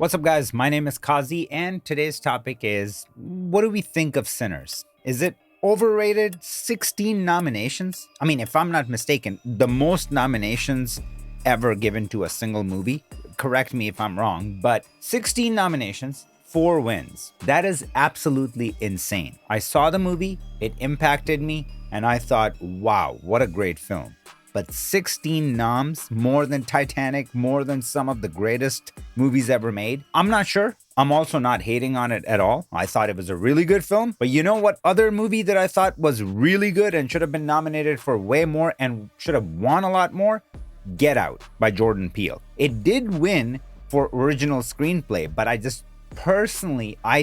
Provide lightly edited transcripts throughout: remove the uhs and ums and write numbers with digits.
What's up, guys? My name is Qazi, and today's topic is what do we think of Sinners? Is it overrated? 16 nominations? I mean, if I'm not mistaken, the most nominations ever given to a single movie. Correct me if I'm wrong, but 16 nominations, 4 wins. That is absolutely insane. I saw the movie, it impacted me, and I thought, wow, what a great film. But 16 noms, more than Titanic, more than some of the greatest movies ever made. I'm not sure. I'm also not hating on it at all. I thought it was a really good film. But you know what other movie that I thought was really good and should have been nominated for way more and should have won a lot more? Get Out by Jordan Peele. It did win for original screenplay, but I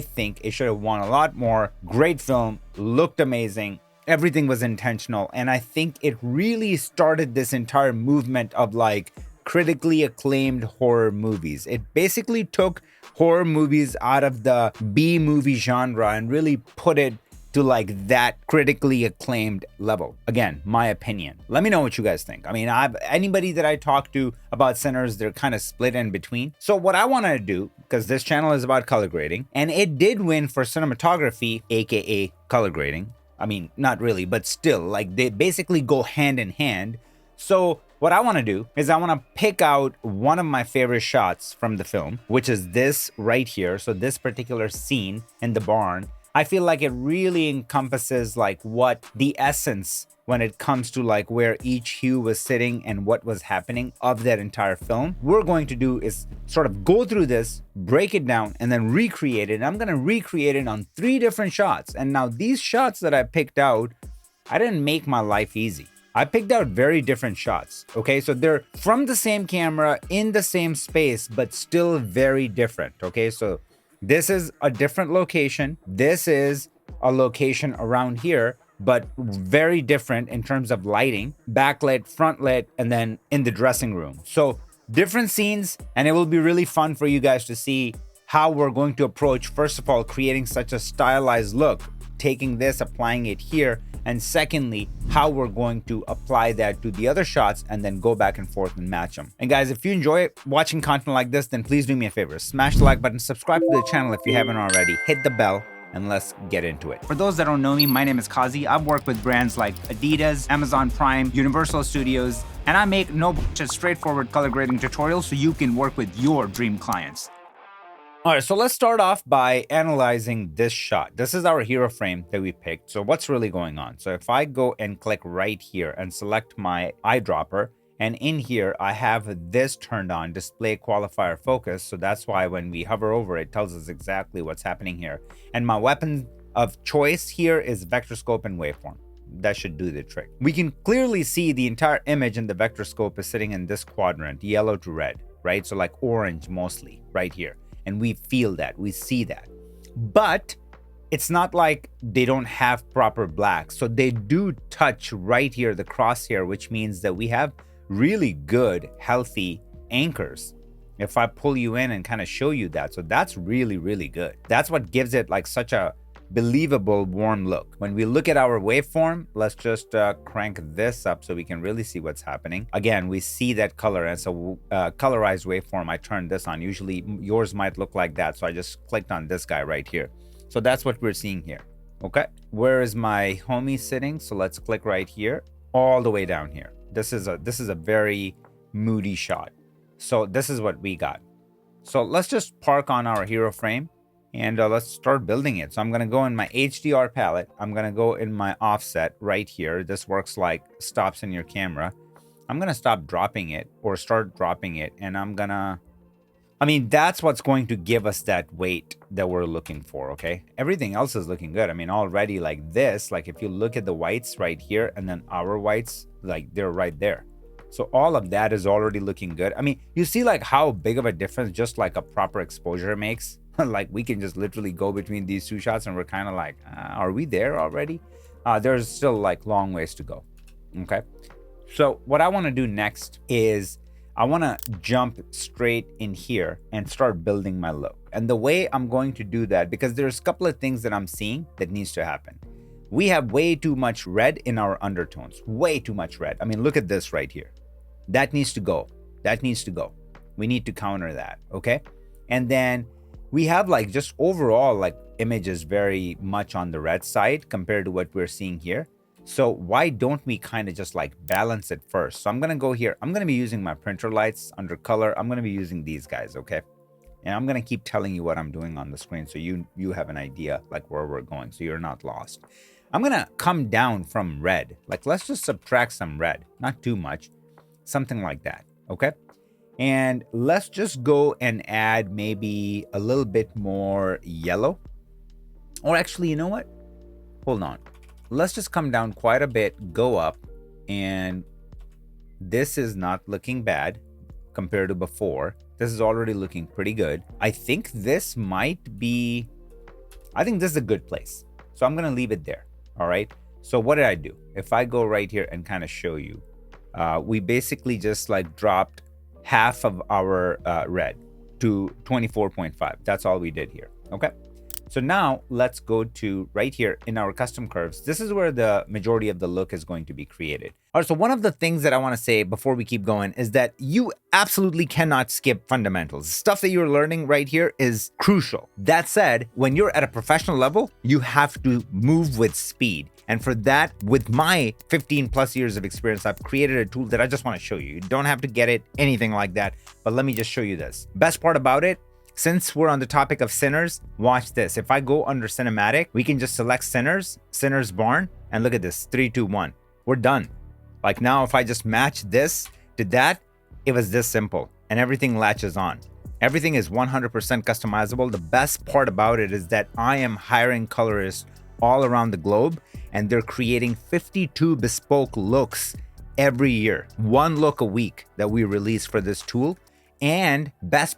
think it should have won a lot more. Great film, looked amazing. Everything was intentional, and I think it really started this entire movement of like critically acclaimed horror movies. It basically took horror movies out of the B movie genre and really put it to like that critically acclaimed level. Again, my opinion. Let me know what you guys think. I mean, anybody that I talk to about Sinners, they're kind of split in between. So what I want to do, because this channel is about color grading, and it did win for cinematography, aka color grading. I mean, not really, but still, like they basically go hand in hand. So what I want to do is I want to pick out one of my favorite shots from the film, which is this right here. So this particular scene in the barn, I feel like it really encompasses like what the essence when it comes to like where each hue was sitting and what was happening of that entire film. We're going to do is sort of go through this, break it down, and then recreate it. And I'm going to recreate it on 3 different shots. And now these shots that I picked out, I didn't make my life easy. I picked out very different shots. Okay, so they're from the same camera in the same space, but still very different. Okay, so this is a different location. This is a location around here, but very different in terms of lighting, backlit, front lit, and then in the dressing room. So different scenes, and it will be really fun for you guys to see how we're going to approach, first of all, creating such a stylized look, taking this, applying it here, and secondly, how we're going to apply that to the other shots and then go back and forth and match them. And guys, if you enjoy watching content like this, then please do me a favor, smash the like button, subscribe to the channel if you haven't already, hit the bell, and let's get into it. For those that don't know me, my name is Qazi. I've worked with brands like Adidas, Amazon Prime, Universal Studios, and I make just straightforward color grading tutorials so you can work with your dream clients. All right, so let's start off by analyzing this shot. This is our hero frame that we picked. So what's really going on? So if I go and click right here and select my eyedropper, and in here, I have this turned on, display qualifier focus. So that's why when we hover over it, tells us exactly what's happening here. And my weapon of choice here is vector scope and waveform. That should do the trick. We can clearly see the entire image in the vector scope is sitting in this quadrant, yellow to red, right? So like orange mostly right here. And we feel that, we see that. But it's not like they don't have proper black. So they do touch right here, the crosshair, which means that we have really good, healthy anchors. If I pull you in and kind of show you that, so that's really, really good. That's what gives it like such a believable, warm look. When we look at our waveform, let's just crank this up so we can really see what's happening. Again, we see that color, and so colorized waveform, I turned this on. Usually yours might look like that, so I just clicked on this guy right here. So that's what we're seeing here. Okay, where is my homie sitting? So let's click right here, all the way down here. This is a very moody shot. So this is what we got. So let's just park on our hero frame and let's start building it. So I'm going to go in my HDR palette. I'm going to go in my offset right here. This works like stops in your camera. I'm going to stop dropping it or start dropping it. And that's what's going to give us that weight that we're looking for. Okay. Everything else is looking good. I mean, already like this, like if you look at the whites right here and then our whites, like they're right there. So all of that is already looking good. I mean, you see like how big of a difference just like a proper exposure makes. Like we can just literally go between these 2 shots and we're kind of like, are we there already? There's still like long ways to go. Okay. So what I want to do next is I want to jump straight in here and start building my look. And the way I'm going to do that, because there's a couple of things that I'm seeing that needs to happen. We have way too much red in our undertones, way too much red. I mean, look at this right here. That needs to go. That needs to go. We need to counter that. Okay. And then we have like just overall like image is very much on the red side compared to what we're seeing here. So why don't we kind of just like balance it first? So I'm gonna go here. I'm gonna be using my printer lights under color. I'm gonna be using these guys, okay? And I'm gonna keep telling you what I'm doing on the screen so you have an idea like where we're going, so you're not lost. I'm gonna come down from red. Like let's just subtract some red, not too much, something like that, okay? And let's just go and add maybe a little bit more yellow. Or actually, you know what? Hold on. Let's just come down quite a bit, go up, and this is not looking bad compared to before. This is already looking pretty good. I think this might be, I think this is a good place. So I'm gonna leave it there, all right? So what did I do? If I go right here and kind of show you, we basically just like dropped half of our red to 24.5. That's all we did here, okay? So now let's go to right here in our custom curves. This is where the majority of the look is going to be created. All right, so one of the things that I want to say before we keep going is that you absolutely cannot skip fundamentals. Stuff that you're learning right here is crucial. That said, when you're at a professional level, you have to move with speed. And for that, with my 15 plus years of experience, I've created a tool that I just want to show you. You don't have to get it, anything like that, but let me just show you this. Best part about it, since we're on the topic of Sinners, watch this. If I go under cinematic, we can just select Sinners Barn, and look at this, 3, 2, 1. We're done. Like now, if I just match this to that, it was this simple, and everything latches on. Everything is 100% customizable. The best part about it is that I am hiring colorists all around the globe, and they're creating 52 bespoke looks every year. One look a week that we release for this tool. And best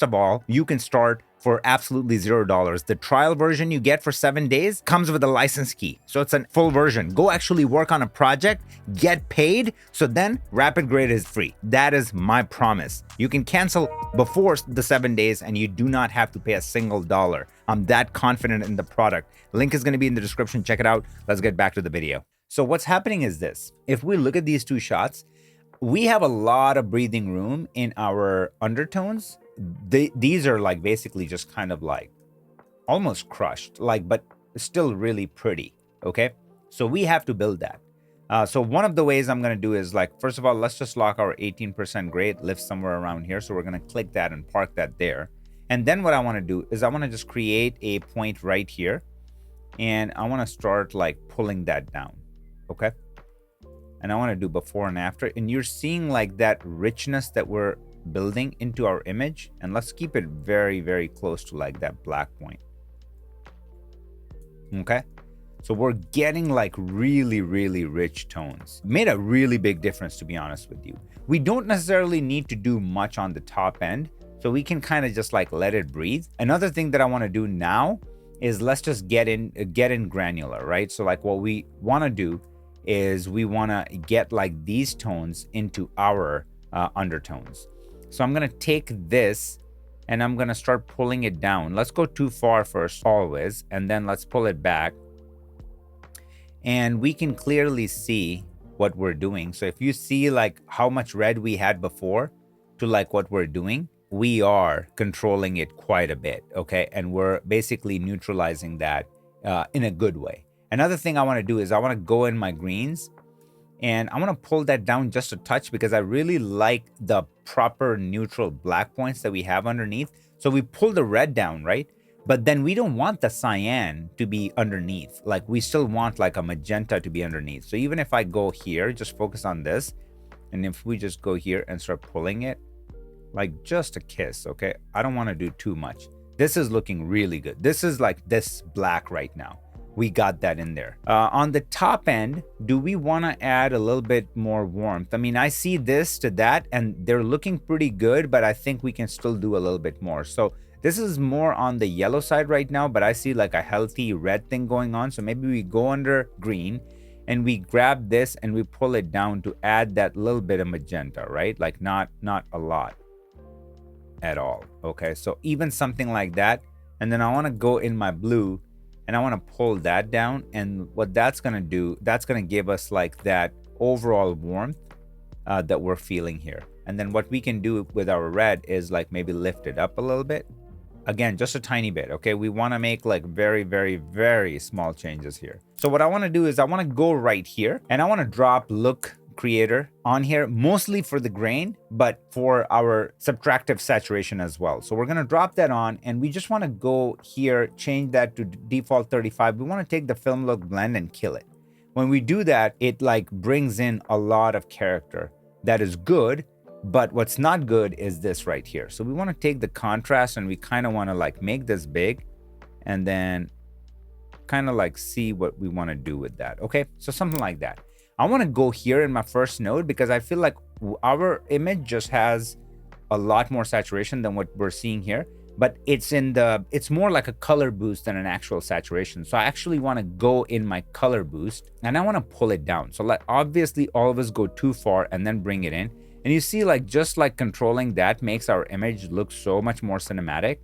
of all, you can start for absolutely $0. The trial version you get for 7 days comes with a license key. So it's a full version. Go actually work on a project, get paid. So then Rapid Grade is free. That is my promise. You can cancel before the 7 days and you do not have to pay a single dollar. I'm that confident in the product. Link is going to be in the description. Check it out. Let's get back to the video. So what's happening is this. If we look at these two shots, we have a lot of breathing room in our undertones. These are like basically just kind of like almost crushed, like, but still really pretty, okay? So we have to build that. So one of the ways I'm gonna do is like, first of all, let's just lock our 18% grade, lift somewhere around here. So we're gonna click that and park that there. And then what I wanna do is I wanna just create a point right here. And I wanna start like pulling that down, okay? And I want to do before and after, and you're seeing like that richness that we're building into our image. And let's keep it very, very close to like that black point. Okay, so we're getting like really, really rich tones. Made a really big difference, to be honest with you. We don't necessarily need to do much on the top end, so we can kind of just like let it breathe. Another thing that I want to do now is let's just get in granular, right? So like what we want to do is we want to get like these tones into our undertones. So I'm going to take this and I'm going to start pulling it down. Let's go too far first, always, and then let's pull it back. And we can clearly see what we're doing. So if you see like how much red we had before to like what we're doing, we are controlling it quite a bit, okay? And we're basically neutralizing that in a good way. Another thing I want to do is I want to go in my greens and I want to pull that down just a touch because I really like the proper neutral black points that we have underneath. So we pull the red down, right? But then we don't want the cyan to be underneath. Like we still want like a magenta to be underneath. So even if I go here, just focus on this. And if we just go here and start pulling it, like just a kiss, okay? I don't want to do too much. This is looking really good. This is like this black right now. We got that in there. On the top end, do we want to add a little bit more warmth? I mean, I see this to that and they're looking pretty good, but I think we can still do a little bit more. So this is more on the yellow side right now, but I see like a healthy red thing going on. So maybe we go under green and we grab this and we pull it down to add that little bit of magenta, right? Like not a lot at all. Okay, so even something like that. And then I want to go in my blue and I want to pull that down. And what that's going to do, that's going to give us like that overall warmth that we're feeling here. And then what we can do with our red is like maybe lift it up a little bit. Again, just a tiny bit, okay? We want to make like very, very, very small changes here. So what I want to do is I want to go right here and I want to drop look creator on here, mostly for the grain, but for our subtractive saturation as well. So we're going to drop that on and we just want to go here, change that to default 35. We want to take the film look blend and kill it. When we do that, it like brings in a lot of character. That is good. But what's not good is this right here. So we want to take the contrast and we kind of want to like make this big and then kind of like see what we want to do with that. Okay, so something like that. I want to go here in my first node because I feel like our image just has a lot more saturation than what we're seeing here, but it's more like a color boost than an actual saturation. So I actually want to go in my color boost and I want to pull it down. So like obviously all of us go too far and then bring it in. And you see, like, just like controlling that makes our image look so much more cinematic.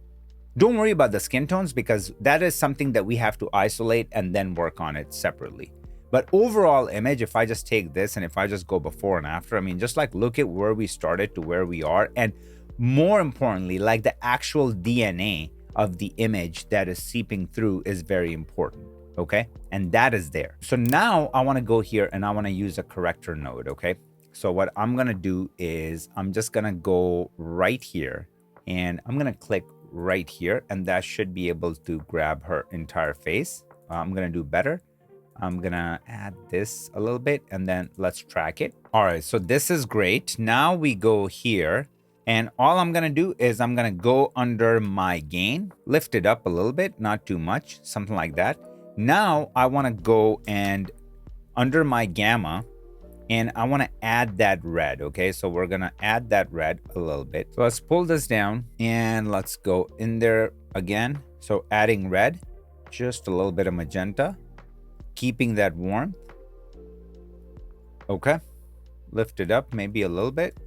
Don't worry about the skin tones because that is something that we have to isolate and then work on it separately. But overall image, if I just take this and if I just go before and after, I mean, just like look at where we started to where we are. And more importantly, like the actual DNA of the image that is seeping through is very important. Okay. And that is there. So now I want to go here and I want to use a corrector node. Okay. So what I'm going to do is I'm just going to go right here and I'm going to click right here and that should be able to grab her entire face. I'm going to do better. I'm going to add this a little bit and then let's track it. All right, so this is great. Now we go here and all I'm going to do is I'm going to go under my gain, lift it up a little bit, not too much, something like that. Now I want to go and under my gamma, and I want to add that red, okay? So we're going to add that red a little bit. So let's pull this down and let's go in there again. So adding red, just a little bit of magenta, keeping that warmth. Okay, lift it up maybe a little bit.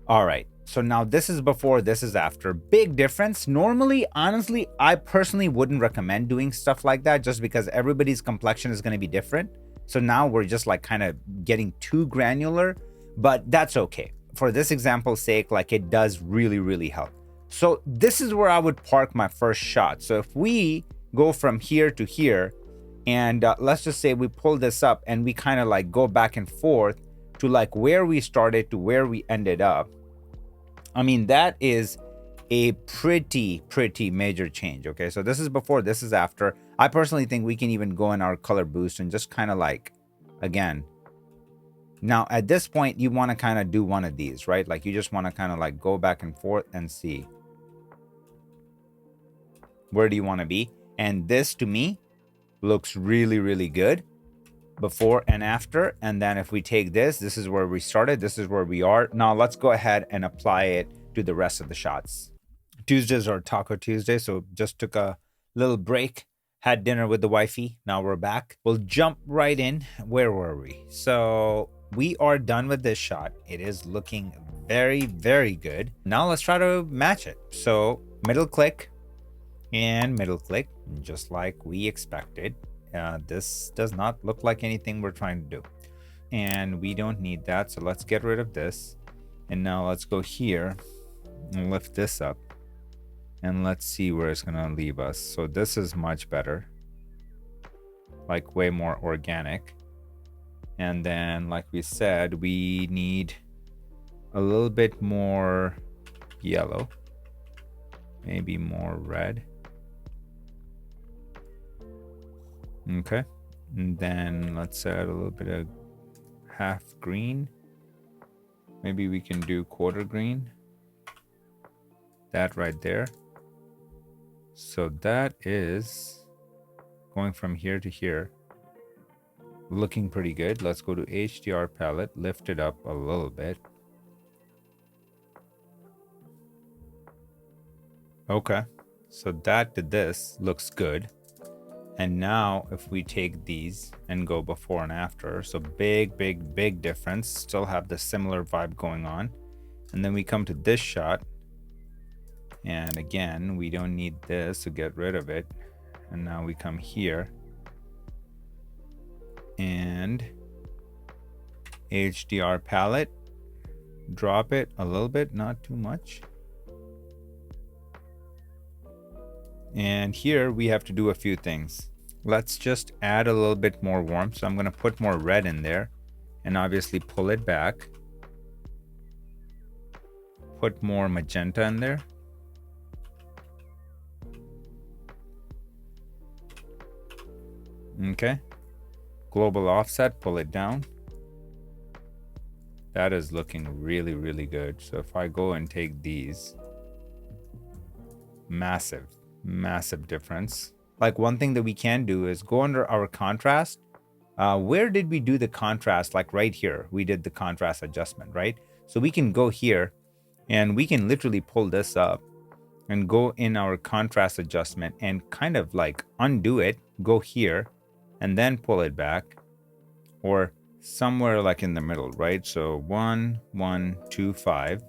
All right, so now this is before, this is after. Big difference. Normally, honestly, I personally wouldn't recommend doing stuff like that just because everybody's complexion is going to be different. So now we're just like kind of getting too granular, but that's okay. For this example's sake, like it does really, really help. So this is where I would park my first shot. So if we go from here to here, and let's just say we pull this up and we kind of like go back and forth to like where we started to where we ended up. I mean, that is a pretty major change. Okay, so this is before, this is after. I personally think we can even go in our color boost and just kind of like, again, now at this point you want to kind of do one of these, right? Like you just want to kind of like go back and forth and see where do you want to be. And this to me looks really good before and after. And then if we take this is where we started, this is where we are now. Let's go ahead and apply it to the rest of the shots. Tuesdays are Taco Tuesday, so just took a little break, had dinner with the wifey. Now we're back. We'll jump right in. Where were we? So we are done with this shot. It is looking very good. Now let's try to match it. So middle click and middle click, just like we expected. This does not look like anything we're trying to do, and we don't need that. So let's get rid of this. And now let's go here and lift this up. And let's see where it's gonna leave us. So this is much better, like way more organic. And then like we said, we need a little bit more yellow, maybe more red. Okay, and then let's add a little bit of half green. Maybe we can do quarter green, that right there. So that is going from here to here, looking pretty good. Let's go to HDR palette, lift it up a little bit. Okay, so that to this looks good. And now if we take these and go before and after, so big difference, still have the similar vibe going on. And then we come to this shot, and again, we don't need this, so get rid of it. And now we come here and HDR palette, drop it a little bit, not too much. And here we have to do a few things. Let's just add a little bit more warmth. So I'm going to put more red in there and obviously pull it back. Put more magenta in there. Okay. Global offset, pull it down. That is looking really, really good. So if I go and take these, massive difference. Like one thing that we can do is go under our contrast. Where did we do the contrast? Like right here, we did the contrast adjustment, right? So we can go here and we can literally pull this up and go in our contrast adjustment and kind of like undo it, go here and then pull it back, or somewhere like in the middle, right? So 1, 1, 2, 5.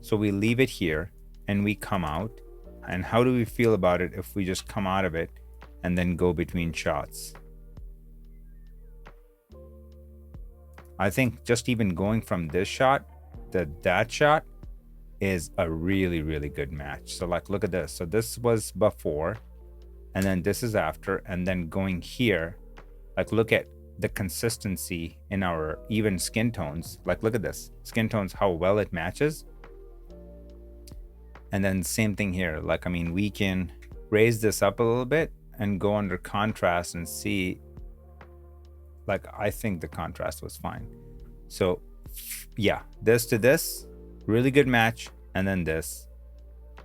So we leave it here and we come out. And how do we feel about it if we just come out of it and then go between shots? I think just even going from this shot to that shot is a really, really good match. So like, look at this. So this was before, and then this is after, and then going here, like look at the consistency in our even skin tones. Like, look at this skin tones, how well it matches. And then same thing here. Like, I mean, we can raise this up a little bit and go under contrast and see, like, I think the contrast was fine. So yeah, this to this, really good match. And then this,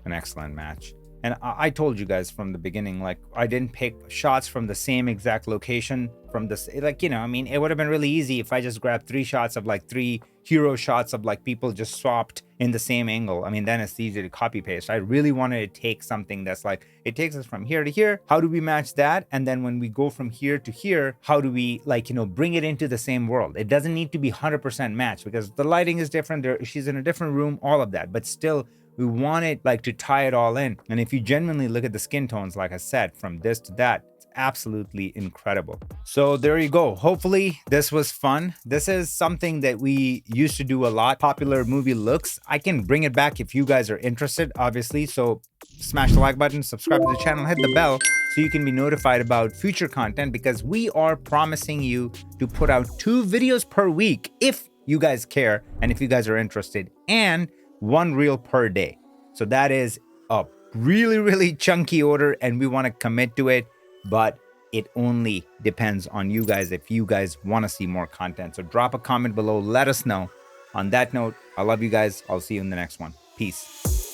an excellent match. And I told you guys from the beginning, like, I didn't pick shots from the same exact location from this, like, you know, I mean, it would have been really easy if I just grabbed 3 shots of like 3 hero shots of like people just swapped in the same angle. I mean, then it's easy to copy paste. I really wanted to take something that's like, it takes us from here to here. How do we match that? And then when we go from here to here, how do we, like, you know, bring it into the same world? It doesn't need to be 100% matched because the lighting is different. She's in a different room, all of that, but still, we want it like to tie it all in. And if you genuinely look at the skin tones, like I said, from this to that, it's absolutely incredible. So there you go. Hopefully this was fun. This is something that we used to do a lot. Popular movie looks. I can bring it back if you guys are interested, obviously. So smash the like button, subscribe to the channel, hit the bell so you can be notified about future content, because we are promising you to put out 2 videos per week if you guys care and if you guys are interested, and 1 reel per day. So that is a really, really chunky order and we want to commit to it, but it only depends on you guys if you guys want to see more content. So drop a comment below, let us know. On that note, I love you guys. I'll see you in the next one. Peace.